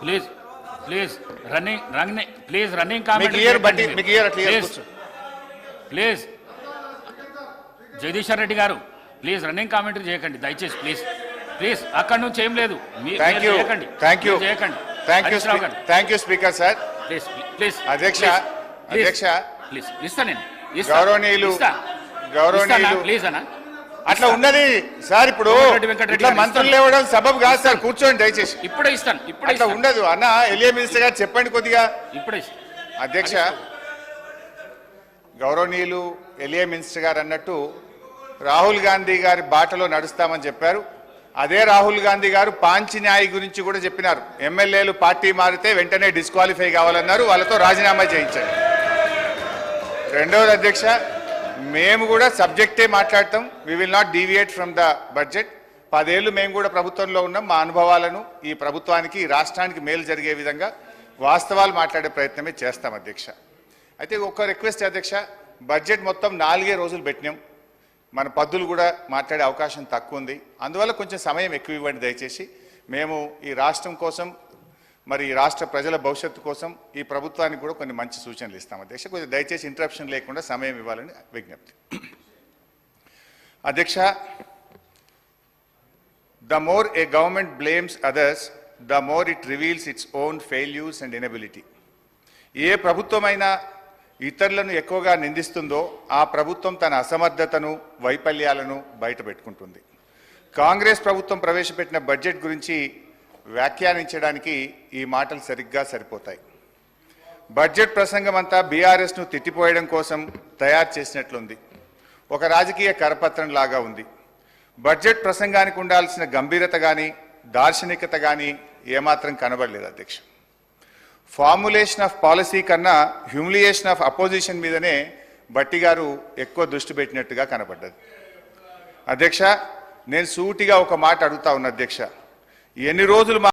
Please please running comment please Jagadishwar Reddy గారు please running commentary చేయకండి దయచేసి ప్లీజ్ ప్లీజ్ అక్కడి నుంచి ఏం లేదు చేయకండి thank you speaker sir please please అధ్యక్ష ప్లీజ్ ఇస్తా నేను గౌరవనీయులు ప్లీజ్ అన్న అట్లా ఉన్నది సార్. ఇప్పుడు ఇట్లా మంత్రులు లేవడం సబబు కాదు సార్. కూర్చోండి దయచేసి. ఇప్పుడే ఇస్తాను. అట్లా ఉండదు అన్న. ఎల్ఏ మినిస్టర్ గారు చెప్పండి కొద్దిగా. ఇప్పుడే అధ్యక్ష గౌరవనీయులు ఎల్ఏ మినిస్టర్ గారు అన్నట్టు రాహుల్ గాంధీ గారి బాటలో నడుస్తామని చెప్పారు. అదే రాహుల్ గాంధీ గారు పాంచి న్యాయ్ గురించి కూడా చెప్పినారు. ఎమ్మెల్యేలు పార్టీ మారితే వెంటనే డిస్క్వాలిఫై కావాలన్నారు. వాళ్ళతో రాజీనామా చేయించారు. రెండవది అధ్యక్ష, మేము కూడా సబ్జెక్టే మాట్లాడతాం. We will not deviate from the budget. 10 ఏళ్ళు మేము కూడా ప్రభుత్వంలో ఉన్నాం. మా అనుభవాలను ఈ ప్రభుత్వానికి ఈ రాష్ట్రానికి మేలు జరిగే విధంగా వాస్తవాలు మాట్లాడే ప్రయత్నమే చేస్తాం అధ్యక్ష. అయితే ఒక రిక్వెస్ట్ అధ్యక్ష, బడ్జెట్ మొత్తం 4 రోజులు పెట్టినాం. మన పద్దులు కూడా మాట్లాడే అవకాశం తక్కువ ఉంది. అందువల్ల కొంచెం సమయం ఎక్కువ ఇవ్వండి దయచేసి. మేము ఈ రాష్ట్రం కోసం, మరి ఈ రాష్ట్ర ప్రజల భవిష్యత్తు కోసం ఈ ప్రభుత్వానికి కూడా కొన్ని మంచి సూచనలు ఇస్తాం అధ్యక్ష. కొంచెం దయచేసి ఇంటరప్షన్ లేకుండా సమయం ఇవ్వాలని విజ్ఞప్తి. అధ్యక్ష, the more a government blames others, the more it reveals its own failures and inability. ఏ ప్రభుత్వమైనా ఇతరులను ఎక్కువగా నిందిస్తుందో ఆ ప్రభుత్వం తన అసమర్థతను, వైఫల్యాలను బయట పెట్టుకుంటుంది. కాంగ్రెస్ ప్రభుత్వం ప్రవేశపెట్టిన బడ్జెట్ గురించి వ్యాఖ్యానించడానికి ఈ మాటలు సరిగ్గా సరిపోతాయి. బడ్జెట్ ప్రసంగం అంతా బీఆర్ఎస్ను తిట్టిపోయడం కోసం తయారు చేసినట్లుంది. ఒక రాజకీయ కరపత్రం లాగా ఉంది. బడ్జెట్ ప్రసంగానికి ఉండాల్సిన గంభీరత కానీ దార్శనికత కానీ ఏమాత్రం కనబడలేదు అధ్యక్ష. ఫార్ములేషన్ ఆఫ్ పాలసీ కన్నా హ్యూమిలియేషన్ ఆఫ్ అపోజిషన్ మీదనే భట్టి గారు ఎక్కువ దృష్టి పెట్టినట్టుగా కనబడ్డది. అధ్యక్ష, నేను సూటిగా ఒక మాట అడుగుతా ఉన్నా అధ్యక్ష, ఎన్ని రోజులు